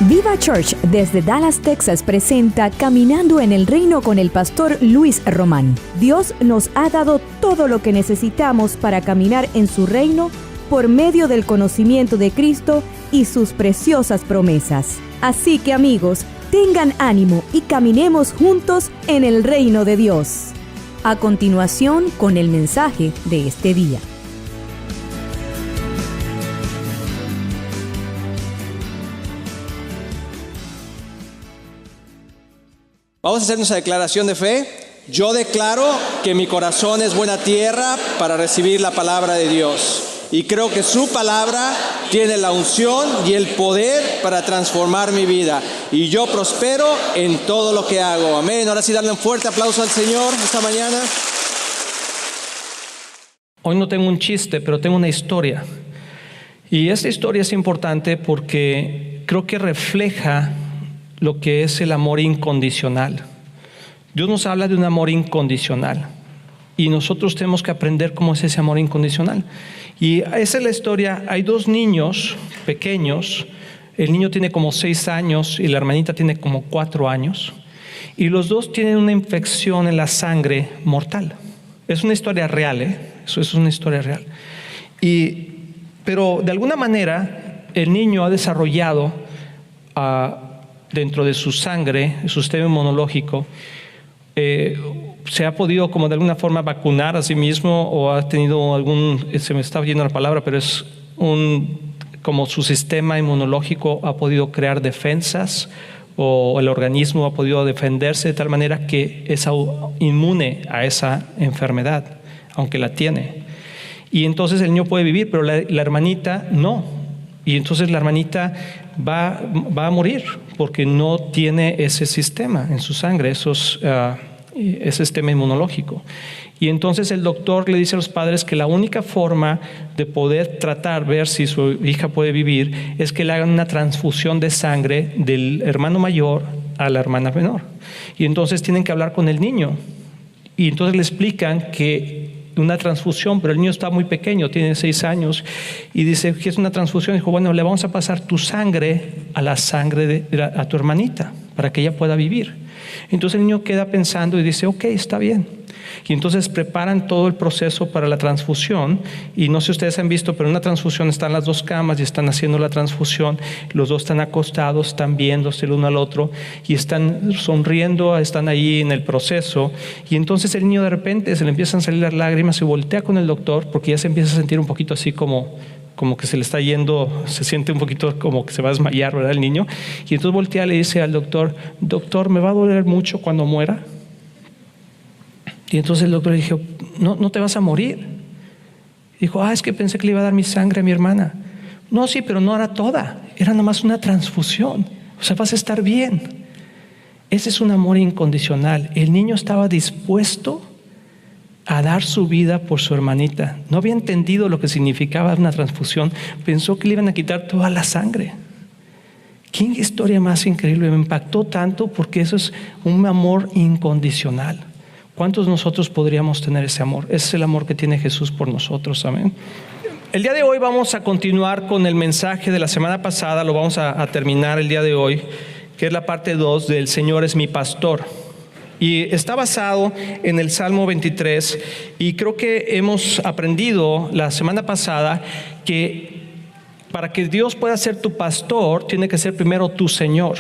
Viva Church desde Dallas, Texas presenta Caminando en el Reino con el pastor Luis Román. Dios nos ha dado todo lo que necesitamos para caminar en su reino por medio del conocimiento de Cristo y sus preciosas promesas. Así que amigos, tengan ánimo y caminemos juntos en el reino de Dios. A continuación con el mensaje de este día. Vamos a hacer nuestra declaración de fe. Yo declaro que mi corazón es buena tierra para recibir la palabra de Dios. Y creo que su palabra tiene la unción y el poder para transformar mi vida. Y yo prospero en todo lo que hago. Amén. Ahora sí, darle un fuerte aplauso al Señor esta mañana. Hoy no tengo un chiste, pero tengo una historia. Y esta historia es importante porque creo que refleja lo que es el amor incondicional. Dios nos habla de un amor incondicional y nosotros tenemos que aprender cómo es ese amor incondicional. Y esa es la historia. Hay dos niños pequeños. El niño tiene como 6 años y la hermanita tiene como 4 años. Y los dos tienen una infección en la sangre mortal. Es una historia real, Eso es una historia real. Pero de alguna manera el niño ha desarrollado dentro de su sangre, su sistema inmunológico, se ha podido como de alguna forma vacunar a sí mismo o ha tenido se me está yendo la palabra, pero es como su sistema inmunológico ha podido crear defensas o el organismo ha podido defenderse de tal manera que es inmune a esa enfermedad, aunque la tiene. Y entonces el niño puede vivir, pero la hermanita no. Y entonces la hermanita va a morir porque no tiene ese sistema en su sangre, ese sistema inmunológico. Y entonces el doctor le dice a los padres que la única forma de poder ver si su hija puede vivir es que le hagan una transfusión de sangre del hermano mayor a la hermana menor. Y entonces tienen que hablar con el niño. Y entonces le explican que una transfusión, pero el niño está muy pequeño, tiene 6 años, y dice que es una transfusión. Dijo, bueno, le vamos a pasar tu sangre a la sangre a tu hermanita, para que ella pueda vivir. Entonces el niño queda pensando y dice, ok, está bien. Y entonces preparan todo el proceso para la transfusión. Y no sé si ustedes han visto, pero en una transfusión están las dos camas y están haciendo la transfusión. Los dos están acostados, están viéndose el uno al otro y están sonriendo, están ahí en el proceso. Y entonces el niño de repente se le empiezan a salir las lágrimas, se voltea con el doctor porque ya se empieza a sentir un poquito así como que se le está yendo, se siente un poquito como que se va a desmayar, ¿verdad? El niño. Y entonces voltea y le dice al doctor, doctor, ¿me va a doler mucho cuando muera? Y entonces el doctor le dijo, no te vas a morir. Y dijo, es que pensé que le iba a dar mi sangre a mi hermana. No, sí, pero no era toda, era nomás una transfusión. O sea, vas a estar bien. Ese es un amor incondicional. El niño estaba dispuesto a dar su vida por su hermanita. No había entendido lo que significaba una transfusión. Pensó que le iban a quitar toda la sangre. ¿Qué historia más increíble? Me impactó tanto porque eso es un amor incondicional. ¿Cuántos de nosotros podríamos tener ese amor? Ese es el amor que tiene Jesús por nosotros. Amén. El día de hoy vamos a continuar con el mensaje de la semana pasada. Lo vamos a terminar el día de hoy, que es la parte 2 del Señor es mi pastor. Y está basado en el Salmo 23. Y creo que hemos aprendido la semana pasada que para que Dios pueda ser tu pastor, tiene que ser primero tu Señor.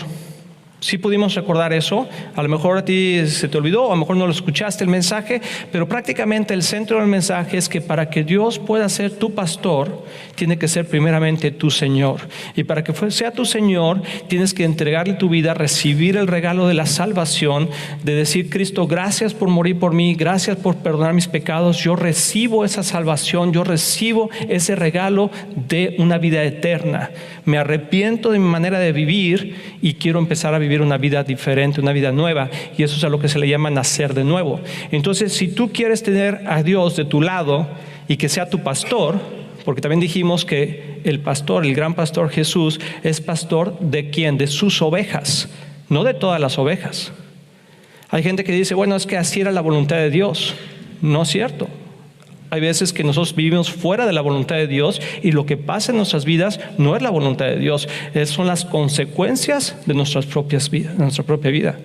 Sí pudimos recordar eso. A lo mejor a ti se te olvidó, a lo mejor no lo escuchaste el mensaje, pero prácticamente el centro del mensaje es que para que Dios pueda ser tu pastor, tiene que ser primeramente tu Señor. Y para que sea tu Señor, tienes que entregarle tu vida, recibir el regalo de la salvación, de decir, Cristo, gracias por morir por mí, gracias por perdonar mis pecados. Yo recibo esa salvación, yo recibo ese regalo de una vida eterna. Me arrepiento de mi manera de vivir y quiero empezar a vivir una vida diferente, una vida nueva, y eso es a lo que se le llama nacer de nuevo. Entonces, si tú quieres tener a Dios de tu lado y que sea tu pastor, porque también dijimos que el pastor, el gran pastor Jesús, es pastor ¿de quién? De sus ovejas, no de todas las ovejas. Hay gente que dice, bueno, es que así era la voluntad de Dios. No es cierto. Hay veces que nosotros vivimos fuera de la voluntad de Dios y lo que pasa en nuestras vidas no es la voluntad de Dios, son las consecuencias de nuestras propias vidas, de nuestra propia vida.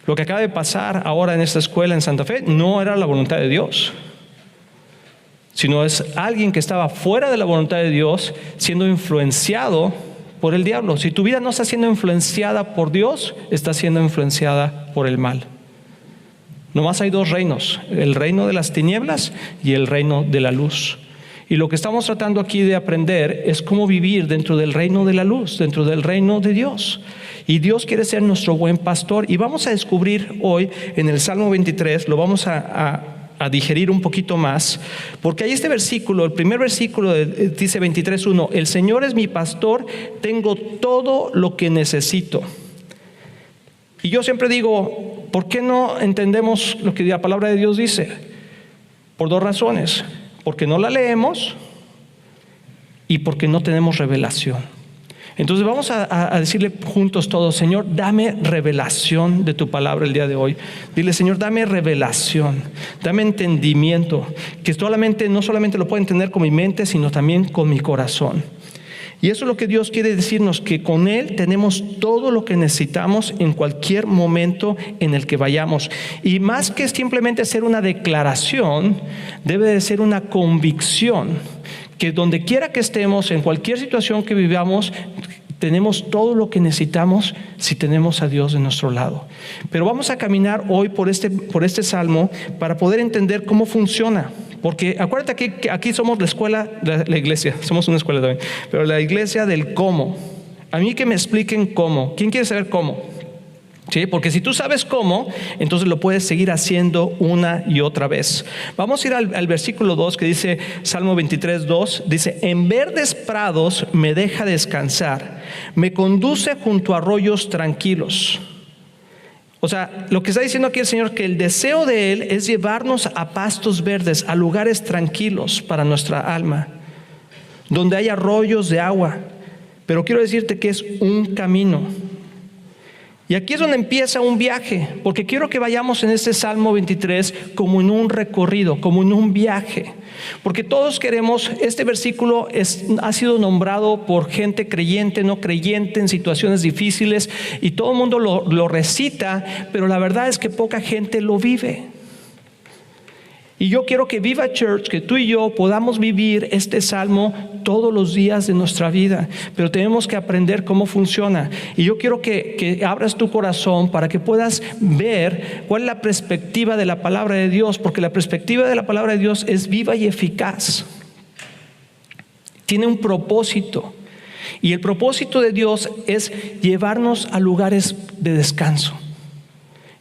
Lo que acaba de pasar ahora en esta escuela en Santa Fe no era la voluntad de Dios, sino es alguien que estaba fuera de la voluntad de Dios siendo influenciado por el diablo. Si tu vida no está siendo influenciada por Dios, está siendo influenciada por el mal. Nomás hay dos reinos, el reino de las tinieblas y el reino de la luz. Y lo que estamos tratando aquí de aprender es cómo vivir dentro del reino de la luz, dentro del reino de Dios. Y Dios quiere ser nuestro buen pastor. Y vamos a descubrir hoy en el Salmo 23, lo vamos a digerir un poquito más, porque hay este versículo, el primer versículo dice 23:1, el Señor es mi pastor, tengo todo lo que necesito. Y yo siempre digo, ¿por qué no entendemos lo que la palabra de Dios dice? Por dos razones, porque no la leemos y porque no tenemos revelación. Entonces vamos a decirle juntos todos, Señor, dame revelación de tu palabra el día de hoy. Dile, Señor, dame revelación, dame entendimiento, que no solamente lo puedo entender con mi mente, sino también con mi corazón. Y eso es lo que Dios quiere decirnos, que con Él tenemos todo lo que necesitamos en cualquier momento en el que vayamos. Y más que simplemente ser una declaración, debe de ser una convicción, que donde quiera que estemos, en cualquier situación que vivamos, tenemos todo lo que necesitamos si tenemos a Dios de nuestro lado. Pero vamos a caminar hoy por este salmo para poder entender cómo funciona. Porque acuérdate que aquí somos la escuela, la iglesia, somos una escuela también, pero la iglesia del cómo. A mí que me expliquen cómo. ¿Quién quiere saber cómo? ¿Sí? Porque si tú sabes cómo, entonces lo puedes seguir haciendo una y otra vez. Vamos a ir al versículo 2 que dice, Salmo 23:2, dice, en verdes prados me deja descansar, me conduce junto a arroyos tranquilos. O sea, lo que está diciendo aquí el Señor, que el deseo de Él es llevarnos a pastos verdes, a lugares tranquilos para nuestra alma, donde hay arroyos de agua. Pero quiero decirte que es un camino. Y aquí es donde empieza un viaje, porque quiero que vayamos en este Salmo 23 como en un recorrido, como en un viaje. Porque todos queremos, este versículo ha sido nombrado por gente creyente, no creyente, en situaciones difíciles, y todo el mundo lo recita, pero la verdad es que poca gente lo vive. Y yo quiero que Viva Church, que tú y yo podamos vivir este salmo todos los días de nuestra vida, pero tenemos que aprender cómo funciona. Y yo quiero que abras tu corazón para que puedas ver cuál es la perspectiva de la palabra de Dios, porque la perspectiva de la palabra de Dios es viva y eficaz. Tiene un propósito, y el propósito de Dios es llevarnos a lugares de descanso.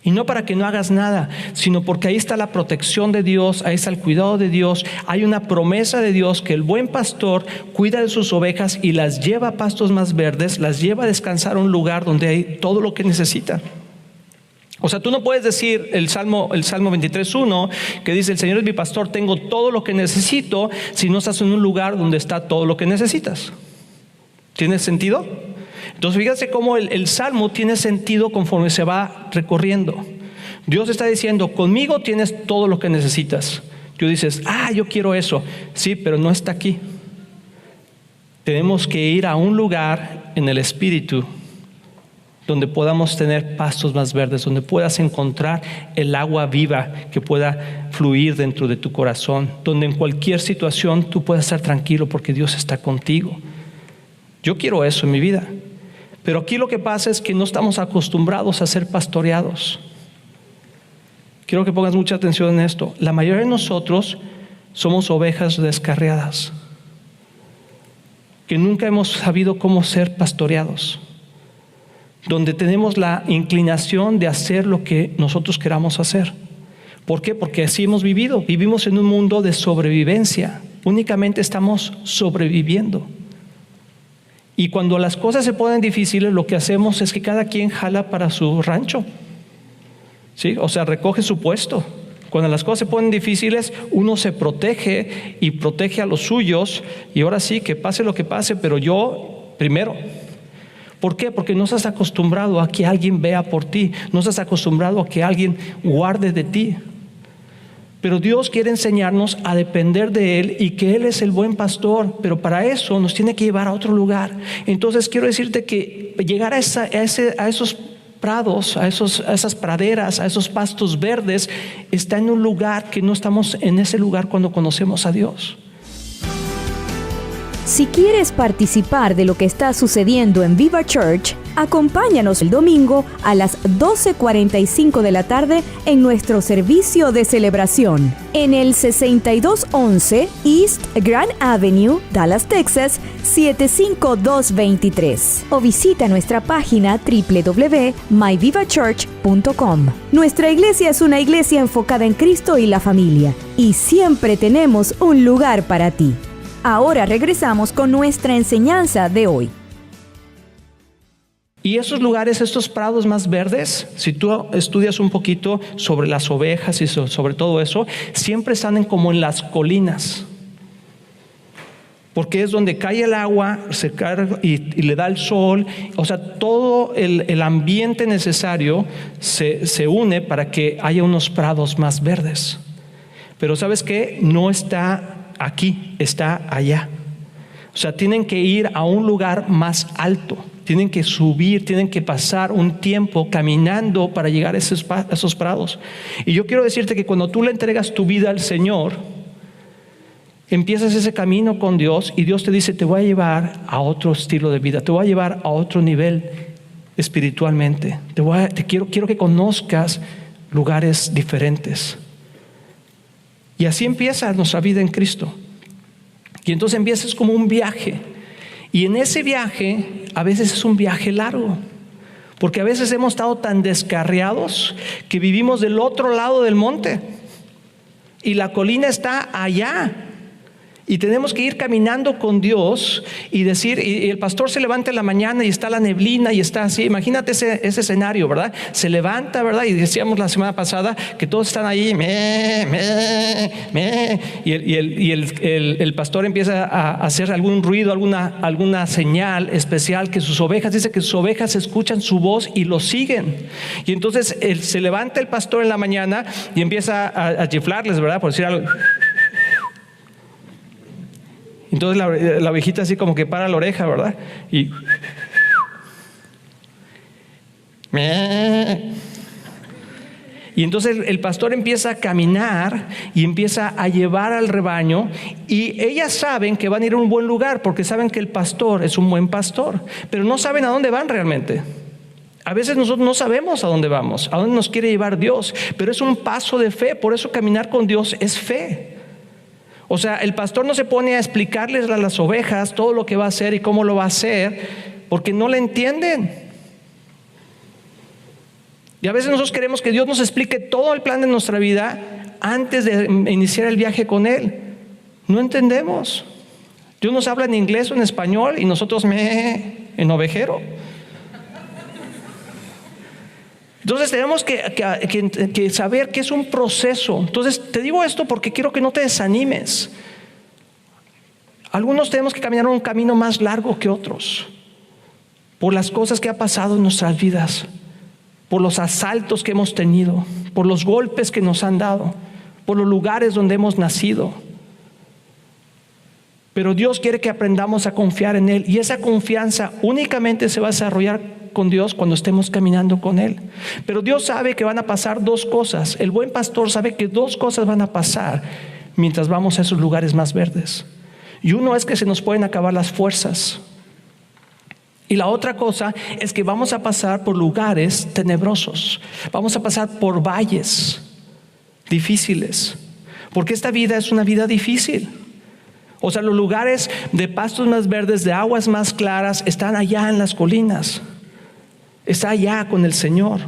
Y no para que no hagas nada, sino porque ahí está la protección de Dios, ahí está el cuidado de Dios. Hay una promesa de Dios que el buen pastor cuida de sus ovejas y las lleva a pastos más verdes, las lleva a descansar a un lugar donde hay todo lo que necesitan. O sea, tú no puedes decir el Salmo 23:1 que dice, el Señor es mi pastor, tengo todo lo que necesito, si no estás en un lugar donde está todo lo que necesitas. ¿Tiene sentido? Entonces fíjense cómo el Salmo tiene sentido conforme se va recorriendo. Dios está diciendo, conmigo tienes todo lo que necesitas. Tú dices, yo quiero eso. Sí, pero no está aquí. Tenemos que ir a un lugar en el Espíritu donde podamos tener pastos más verdes, donde puedas encontrar el agua viva que pueda fluir dentro de tu corazón, donde en cualquier situación tú puedas estar tranquilo porque Dios está contigo. Yo quiero eso en mi vida. Pero aquí lo que pasa es que no estamos acostumbrados a ser pastoreados. Quiero que pongas mucha atención en esto. La mayoría de nosotros somos ovejas descarriadas, que nunca hemos sabido cómo ser pastoreados, donde tenemos la inclinación de hacer lo que nosotros queramos hacer. ¿Por qué? Porque así hemos vivido. Vivimos en un mundo de sobrevivencia. Únicamente estamos sobreviviendo. Y cuando las cosas se ponen difíciles, lo que hacemos es que cada quien jala para su rancho. ¿Sí? O sea, recoge su puesto. Cuando las cosas se ponen difíciles, uno se protege y protege a los suyos. Y ahora sí, que pase lo que pase, pero yo primero. ¿Por qué? Porque no estás acostumbrado a que alguien vea por ti. No estás acostumbrado a que alguien guarde de ti. Pero Dios quiere enseñarnos a depender de Él y que Él es el buen pastor, pero para eso nos tiene que llevar a otro lugar. Entonces quiero decirte que llegar a esos prados, a esas praderas, a esos pastos verdes, está en un lugar que no estamos en ese lugar cuando conocemos a Dios. Si quieres participar de lo que está sucediendo en Viva Church, acompáñanos el domingo a las 12:45 de la tarde en nuestro servicio de celebración en el 6211 East Grand Avenue, Dallas, Texas 75223, o visita nuestra página www.myvivachurch.com. Nuestra iglesia es una iglesia enfocada en Cristo y la familia, y siempre tenemos un lugar para ti. Ahora regresamos con nuestra enseñanza de hoy. Y esos lugares, estos prados más verdes, si tú estudias un poquito sobre las ovejas y sobre todo eso, siempre están como en las colinas. Porque es donde cae el agua, se carga y le da el sol. O sea, todo el ambiente necesario se une para que haya unos prados más verdes. Pero ¿sabes qué? No está aquí, está allá. O sea, tienen que ir a un lugar más alto, tienen que subir, tienen que pasar un tiempo caminando para llegar a esos prados. Y yo quiero decirte que cuando tú le entregas tu vida al Señor, empiezas ese camino con Dios y Dios te dice: te voy a llevar a otro estilo de vida, te voy a llevar a otro nivel espiritualmente, quiero que conozcas lugares diferentes. Y así empieza nuestra vida en Cristo. Y entonces empiezas como un viaje. Y en ese viaje, a veces es un viaje largo. Porque a veces hemos estado tan descarriados que vivimos del otro lado del monte. Y la colina está allá. Y tenemos que ir caminando con Dios y decir, y el pastor se levanta en la mañana y está la neblina y está así. Imagínate ese escenario, ¿verdad? Se levanta, ¿verdad? Y decíamos la semana pasada que todos están ahí, y el pastor empieza a hacer algún ruido, alguna señal especial, que sus ovejas, dice que sus ovejas escuchan su voz y lo siguen. Y entonces se levanta el pastor en la mañana y empieza a chiflarles, ¿verdad? Por decir algo. Entonces la ovejita así como que para la oreja, ¿verdad? Y entonces el pastor empieza a caminar y empieza a llevar al rebaño, y ellas saben que van a ir a un buen lugar porque saben que el pastor es un buen pastor, pero no saben a dónde van realmente. A veces nosotros no sabemos a dónde vamos, a dónde nos quiere llevar Dios, pero es un paso de fe. Por eso caminar con Dios es fe. O sea, el pastor no se pone a explicarles a las ovejas todo lo que va a hacer y cómo lo va a hacer, porque no le entienden. Y a veces nosotros queremos que Dios nos explique todo el plan de nuestra vida antes de iniciar el viaje con Él. No entendemos. Dios nos habla en inglés o en español y nosotros en ovejero. Entonces tenemos que saber que es un proceso. Entonces te digo esto porque quiero que no te desanimes. Algunos tenemos que caminar un camino más largo que otros, por las cosas que ha pasado en nuestras vidas, por los asaltos que hemos tenido, por los golpes que nos han dado, por los lugares donde hemos nacido. Pero Dios quiere que aprendamos a confiar en Él, y esa confianza únicamente se va a desarrollar con Dios cuando estemos caminando con Él. Pero Dios sabe que van a pasar dos cosas. El buen pastor sabe que dos cosas van a pasar mientras vamos a esos lugares más verdes. Y uno es que se nos pueden acabar las fuerzas. Y la otra cosa es que vamos a pasar por lugares tenebrosos. Vamos a pasar por valles difíciles. Porque esta vida es una vida difícil. O sea, los lugares de pastos más verdes, de aguas más claras, están allá en las colinas. Está allá con el Señor,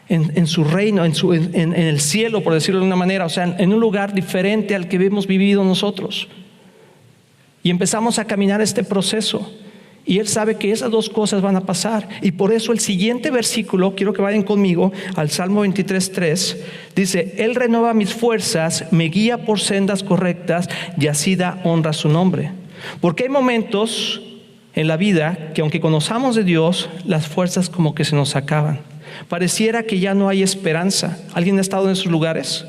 en su reino, en el cielo, por decirlo de una manera. O sea, en un lugar diferente al que hemos vivido nosotros. Y empezamos a caminar este proceso. Y Él sabe que esas dos cosas van a pasar. Y por eso el siguiente versículo, quiero que vayan conmigo al Salmo 23:3. Dice: Él renueva mis fuerzas, me guía por sendas correctas, y así da honra a su nombre. Porque hay momentos en la vida que, aunque conozcamos de Dios, las fuerzas como que se nos acaban. Pareciera que ya no hay esperanza. ¿Alguien ha estado en esos lugares?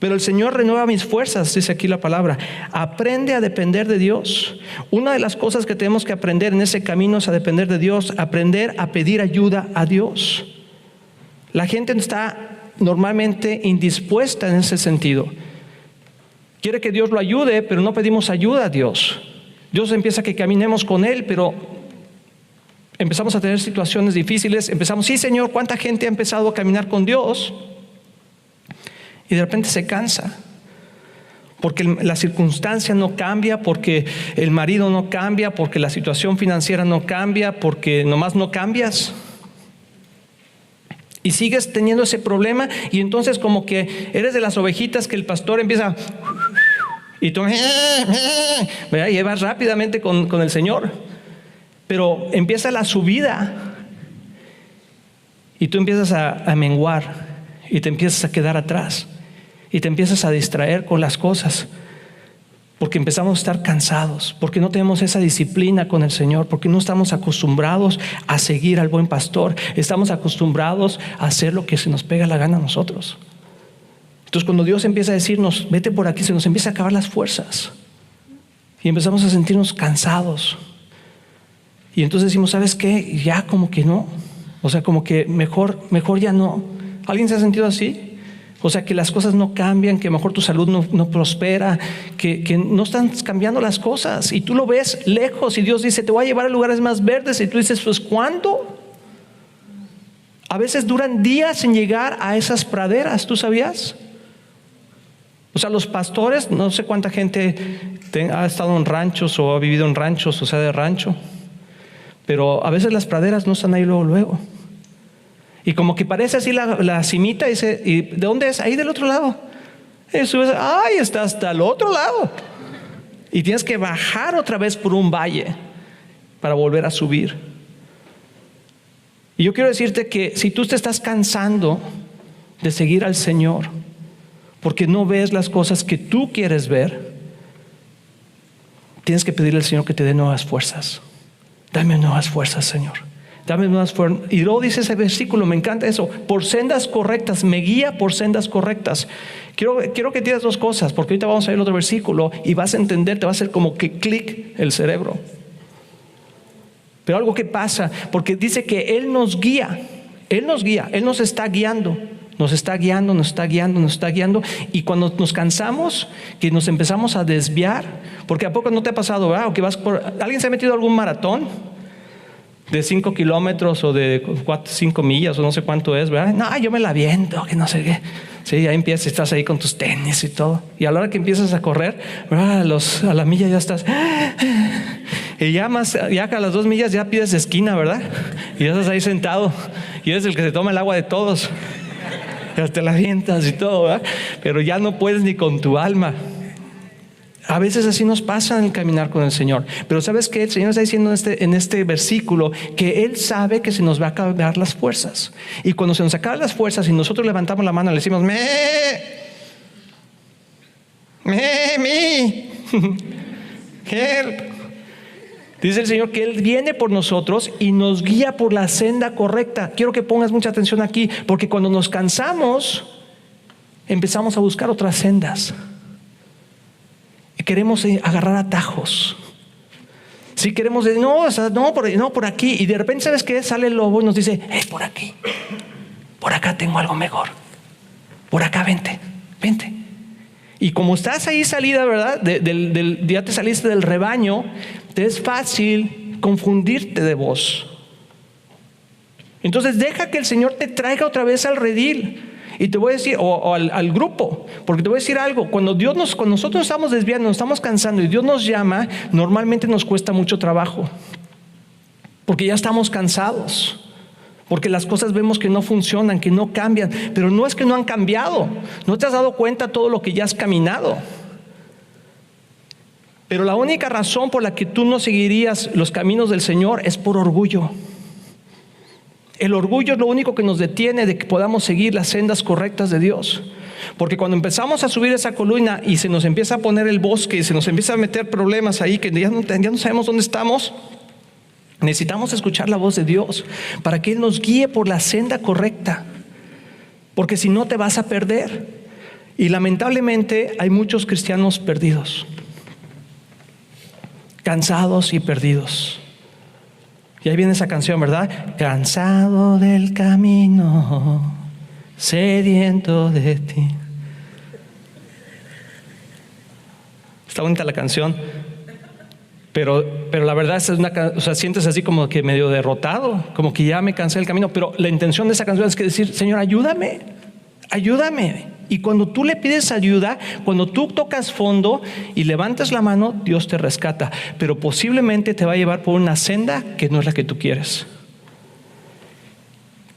Pero el Señor renueva mis fuerzas, dice aquí la palabra. Aprende a depender de Dios. Una de las cosas que tenemos que aprender en ese camino es a depender de Dios, aprender a pedir ayuda a Dios. La gente está normalmente indispuesta en ese sentido. Quiere que Dios lo ayude, pero no pedimos ayuda a Dios. Dios empieza a que caminemos con Él, pero empezamos a tener situaciones difíciles. Empezamos, sí, Señor, ¿cuánta gente ha empezado a caminar con Dios? Y de repente se cansa, porque la circunstancia no cambia, porque el marido no cambia, porque la situación financiera no cambia, porque nomás no cambias. Y sigues teniendo ese problema, y entonces como que eres de las ovejitas que el pastor empieza, y tú, ¿verdad? Y vas rápidamente con el Señor, pero empieza la subida, y tú empiezas a menguar, y te empiezas a quedar atrás. Y te empiezas a distraer con las cosas, porque empezamos a estar cansados, porque no tenemos esa disciplina con el Señor, porque no estamos acostumbrados a seguir al buen pastor, estamos acostumbrados a hacer lo que se nos pega la gana a nosotros. Entonces cuando Dios empieza a decirnos, vete por aquí, se nos empieza a acabar las fuerzas y empezamos a sentirnos cansados. Y entonces decimos, ¿sabes qué? Ya como que no, o sea, como que mejor ya no. ¿Alguien se ha sentido así? O sea, que las cosas no cambian, que mejor tu salud no prospera, que no están cambiando las cosas. Y tú lo ves lejos y Dios dice, te voy a llevar a lugares más verdes. Y tú dices, pues ¿cuándo? A veces duran días en llegar a esas praderas, ¿tú sabías? O sea, los pastores, no sé cuánta gente ha estado en ranchos o ha vivido en ranchos, o sea, de rancho. Pero a veces las praderas no están ahí luego. Y como que parece así la cimita, y dice, ¿y de dónde es? Ahí del otro lado. Y subes, ¡ay! Está hasta el otro lado. Y tienes que bajar otra vez por un valle para volver a subir. Y yo quiero decirte que si tú te estás cansando de seguir al Señor, porque no ves las cosas que tú quieres ver, tienes que pedirle al Señor que te dé nuevas fuerzas. Dame nuevas fuerzas, Señor. Dame nuevas fuerzas. Y luego dice ese versículo, me encanta eso, por sendas correctas, me guía por sendas correctas. Quiero que tienes dos cosas, porque ahorita vamos a ver el otro versículo y vas a entender, te va a hacer como que clic el cerebro. Pero algo que pasa, porque dice que Él nos guía, Él nos está guiando. Nos está guiando, y cuando nos cansamos, que nos empezamos a desviar, porque ¿a poco no te ha pasado, verdad? O que ¿alguien se ha metido a algún maratón de 5 kilómetros o de 5 millas o no sé cuánto es, verdad? No, yo me la aviento, que no sé qué. Sí, ahí empiezas, estás ahí con tus tenis y todo, y a la hora que empiezas a correr, ¿verdad? A la milla ya estás, y ya a las 2 millas ya pides esquina, ¿verdad? Y ya estás ahí sentado, y eres el que se toma el agua de todos. Ya te la avientas y todo, ¿verdad? Pero ya no puedes ni con tu alma. A veces así nos pasa en el caminar con el Señor. Pero ¿sabes qué? El Señor está diciendo en este versículo que Él sabe que se nos va a acabar las fuerzas. Y cuando se nos acaban las fuerzas y nosotros levantamos la mano y le decimos, help. Dice el Señor que Él viene por nosotros y nos guía por la senda correcta. Quiero que pongas mucha atención aquí, porque cuando nos cansamos, empezamos a buscar otras sendas. Queremos agarrar atajos. Si queremos decir, no, por aquí. Y de repente, ¿sabes qué? Sale el lobo y nos dice, por aquí. Por acá tengo algo mejor. Por acá, vente. Y como estás ahí salida, ¿verdad? Ya te saliste del rebaño, te es fácil confundirte de voz. Entonces deja que el Señor te traiga otra vez al redil. Y te voy a decir, o al grupo, porque te voy a decir algo, cuando nosotros nos estamos desviando, nos estamos cansando y Dios nos llama, normalmente nos cuesta mucho trabajo, porque ya estamos cansados. Porque las cosas vemos que no funcionan, que no cambian. Pero no es que no han cambiado. No te has dado cuenta todo lo que ya has caminado. Pero la única razón por la que tú no seguirías los caminos del Señor es por orgullo. El orgullo es lo único que nos detiene de que podamos seguir las sendas correctas de Dios. Porque cuando empezamos a subir esa colina y se nos empieza a poner el bosque y se nos empieza a meter problemas ahí que ya no sabemos dónde estamos, necesitamos escuchar la voz de Dios para que Él nos guíe por la senda correcta, porque si no te vas a perder. Y lamentablemente hay muchos cristianos perdidos, cansados y perdidos. Y ahí viene esa canción, ¿verdad? Cansado del camino, sediento de ti. Está bonita la canción, pero la verdad es sientes así como que medio derrotado, como que ya me cansé del camino. Pero la intención de esa canción es que decir, Señor, ayúdame. Y cuando tú le pides ayuda, cuando tú tocas fondo y levantas la mano, Dios te rescata. Pero posiblemente te va a llevar por una senda que no es la que tú quieres.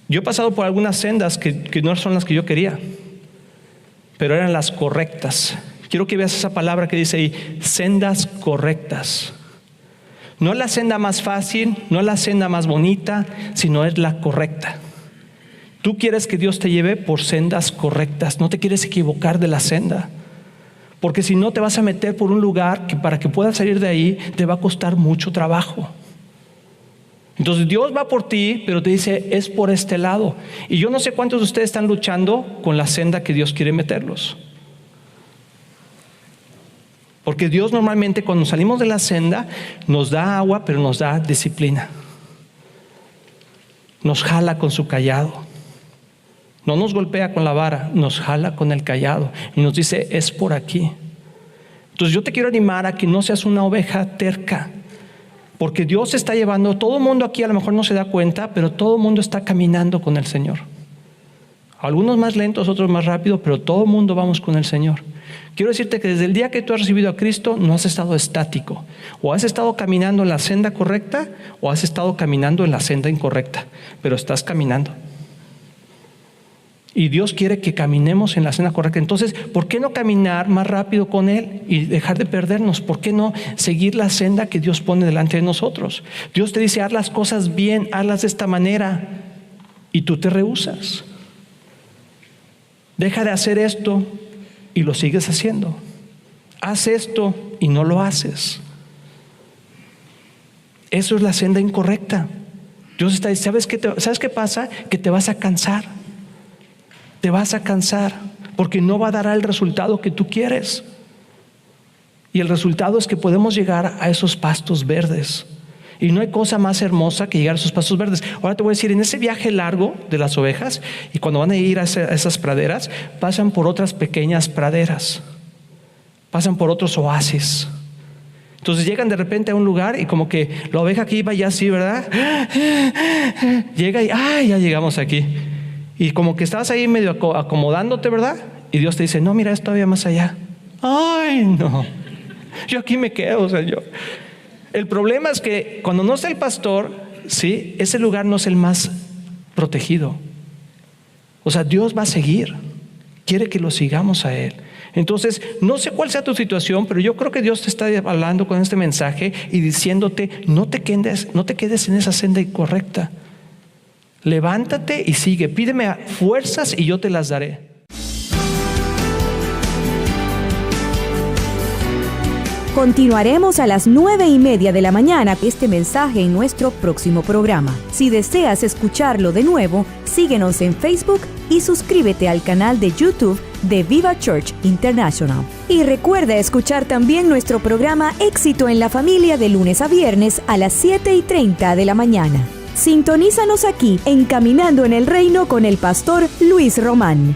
Yo he pasado por algunas sendas que no son las que yo quería, pero eran las correctas. Quiero que veas esa palabra que dice ahí, sendas correctas. No es la senda más fácil, no es la senda más bonita, sino es la correcta. Tú quieres que Dios te lleve por sendas correctas, no te quieres equivocar de la senda. Porque si no te vas a meter por un lugar que para que puedas salir de ahí te va a costar mucho trabajo. Entonces Dios va por ti, pero te dice, es por este lado. Y yo no sé cuántos de ustedes están luchando con la senda que Dios quiere meterlos. Porque Dios normalmente cuando salimos de la senda nos da agua, pero nos da disciplina. Nos jala con su cayado. No nos golpea con la vara, nos jala con el cayado y nos dice, es por aquí. Entonces yo te quiero animar a que no seas una oveja terca, porque Dios está llevando, todo el mundo aquí a lo mejor no se da cuenta, pero todo el mundo está caminando con el Señor. Algunos más lentos, otros más rápido, pero todo el mundo vamos con el Señor. Quiero decirte que desde el día que tú has recibido a Cristo no has estado estático. O has estado caminando en la senda correcta o has estado caminando en la senda incorrecta, pero estás caminando. Y Dios quiere que caminemos en la senda correcta. Entonces, ¿por qué no caminar más rápido con Él y dejar de perdernos? ¿Por qué no seguir la senda que Dios pone delante de nosotros? Dios te dice, haz las cosas bien, hazlas de esta manera, y tú te rehusas. Deja de hacer esto y lo sigues haciendo. Haz esto y no lo haces. Eso es la senda incorrecta. Dios está diciendo, ¿sabes qué pasa? Que te vas a cansar. Te vas a cansar porque no va a dar el resultado que tú quieres. Y el resultado es que podemos llegar a esos pastos verdes. Y no hay cosa más hermosa que llegar a esos pastos verdes. Ahora te voy a decir, en ese viaje largo de las ovejas, y cuando van a ir a esas praderas, pasan por otras pequeñas praderas. Pasan por otros oasis. Entonces llegan de repente a un lugar y como que la oveja que iba ya así, ¿verdad? Llega y ya llegamos aquí. Y como que estabas ahí medio acomodándote, ¿verdad? Y Dios te dice, no, mira, es todavía más allá. Ay, no. Yo aquí me quedo, Señor. El problema es que cuando no está el pastor, ¿sí? Ese lugar no es el más protegido. O sea, Dios va a seguir. Quiere que lo sigamos a Él. Entonces, no sé cuál sea tu situación, pero yo creo que Dios te está hablando con este mensaje y diciéndote, no te quedes en esa senda incorrecta. Levántate y sigue. Pídeme fuerzas y yo te las daré. Continuaremos a las 9:30 de la mañana este mensaje en nuestro próximo programa. Si deseas escucharlo de nuevo, síguenos en Facebook y suscríbete al canal de YouTube de Viva Church International. Y recuerda escuchar también nuestro programa Éxito en la Familia de lunes a viernes a las 7:30 de la mañana. Sintonízanos aquí en Caminando en el Reino con el pastor Luis Román.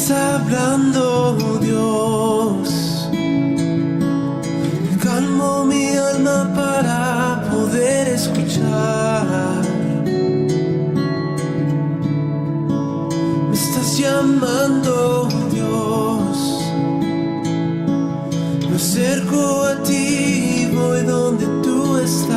Hablando, Dios, calmo mi alma para poder escuchar. Me estás llamando, Dios, me acerco a ti, voy donde tú estás.